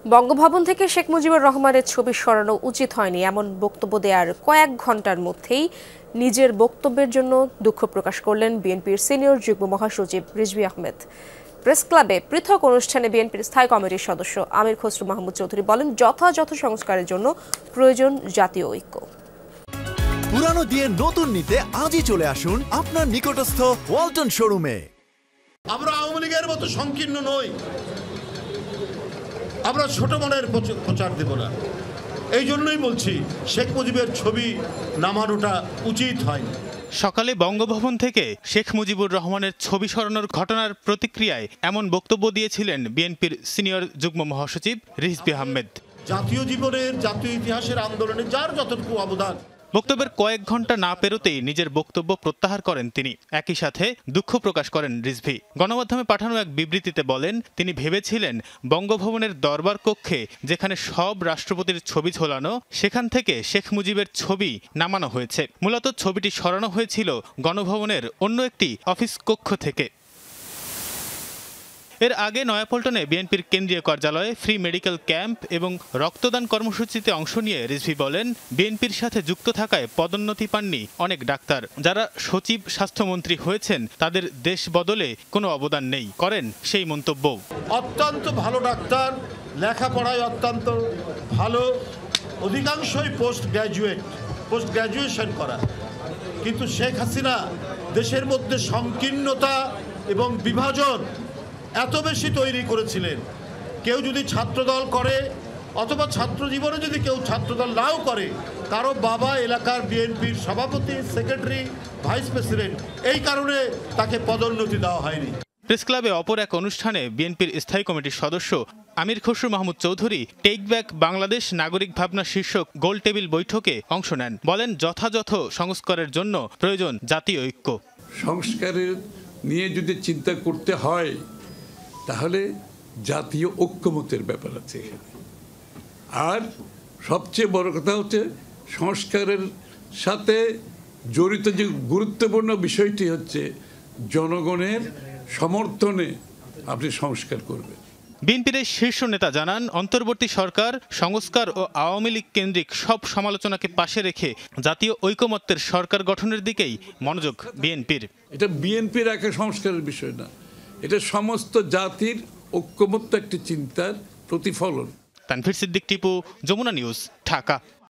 বঙ্গভবন থেকে শেখ মুজিবুর রহমানের ছবি সরানো উচিত হয়নি এমন বক্তব্য দেওয়ার কয়েক ঘন্টার মধ্যেই নিজের বক্তব্যের জন্য দুঃখ প্রকাশ করলেন বিএনপির সিনিয়র যুগ্ম মহাসচিব রিজভী আহমেদ। প্রেস ক্লাবে পৃথক অনুষ্ঠানে বিএনপির স্থায়ী কমিটির সদস্য আমির খসরু মাহমুদ চৌধুরী বলেন, যথাযথ সংস্কারের জন্য প্রয়োজন জাতীয় ঐক্য। পুরানো দিয়ে নতুন নিতে আজই চলে আসুন আপনার নিকটস্থ ওয়ালটন শোরুমে। আমরা আওয়ামী লীগের মতো সংকীর্ণ নই, আমরা ছোট মনের প্রচার দেব না। এই জন্যই বলছি শেখ মুজিবের ছবি নামানোটা উচিত হয়নি। সকালে বঙ্গভবন থেকে শেখ মুজিবুর রহমানের ছবি সরানোর ঘটনার প্রতিক্রিয়ায় এমন বক্তব্য দিয়েছিলেন বিএনপির সিনিয়র যুগ্ম মহাসচিব রিজভী আহমেদ। জাতীয় জীবনের, জাতীয় ইতিহাসের আন্দোলনে যার যতটুকু অবদান। বক্তব্যের কয়েক ঘন্টা না পেরোতেই নিজের বক্তব্য প্রত্যাহার করেন তিনি। একই সাথে দুঃখ প্রকাশ করেন রিজভী। গণমাধ্যমে পাঠানো এক বিবৃতিতে বলেন, তিনি ভেবেছিলেন বঙ্গভবনের দরবার কক্ষে যেখানে সব রাষ্ট্রপতির ছবি ঝোলানো, সেখান থেকে শেখ মুজিবের ছবি নামানো হয়েছে। মূলত ছবিটি সরানো হয়েছিল গণভবনের অন্য একটি অফিস কক্ষ থেকে। এর আগে নয়াপল্টনে বিএনপির কেন্দ্রীয় কার্যালয়ে ফ্রি মেডিকেল ক্যাম্প এবং রক্তদান কর্মসূচিতে অংশ নিয়ে রিজভী বলেন, বিএনপির সাথে যুক্ত থাকায় পদোন্নতি পাননি অনেক ডাক্তার। যারা সচিব, স্বাস্থ্যমন্ত্রী হয়েছেন তাদের দেশ বদলে কোনো অবদান নেই, করেন সেই মন্তব্য। অত্যন্ত ভালো ডাক্তার, লেখাপড়ায় অত্যন্ত ভালো, অধিকাংশই পোস্ট গ্র্যাজুয়েশন করা। কিন্তু শেখ হাসিনা দেশের মধ্যে সংকীর্ণতা এবং বিভাজন এত বেশি তৈরি করেছিলেন। কেউ যদি ছাত্রদল করে অথবা ছাত্র জীবনে যদি কেউ ছাত্রদল নাও করে, কারো বাবা এলাকার বিএনপির সভাপতি, সেক্রেটারি, ভাইস প্রেসিডেন্ট, এই কারণে তাকে পদোন্নতি দেওয়া হয়নি। প্রেস ক্লাবে অপর এক অনুষ্ঠানে বিএনপির স্থায়ী কমিটির সদস্য আমির খসরু মাহমুদ চৌধুরী টেক ব্যাক বাংলাদেশ নাগরিক ভাবনা শীর্ষক গোল টেবিল বৈঠকে অংশ নেন। বলেন, যথাযথ সংস্কারের জন্য প্রয়োজন জাতীয় ঐক্য। সংস্কারের নিয়ে যদি চিন্তা করতে হয় তাহলে জাতীয় ঐক্যমতের ব্যাপার আছে এখানে। আর সবচেয়ে বড় কথা হচ্ছে সংস্কারের সাথে জড়িত যে গুরুত্বপূর্ণ বিষয়টি হচ্ছে জনগণের সমর্থনে আপনি সংস্কার করবেন। বিএনপির শীর্ষ নেতা জানান, অন্তর্বর্তী সরকার সংস্কার ও আওয়ামী লীগ কেন্দ্রিক সব সমালোচনাকে পাশে রেখে জাতীয় ঐকমত্যের সরকার গঠনের দিকেই মনোযোগ বিএনপির। এটা বিএনপির একা সংস্কারের বিষয় না, এটা সমস্ত জাতির ঐক্যমত্য একটি চিন্তার প্রতিফলন। তানভীর সিদ্দিক টিপু, যমুনা নিউজ, ঢাকা।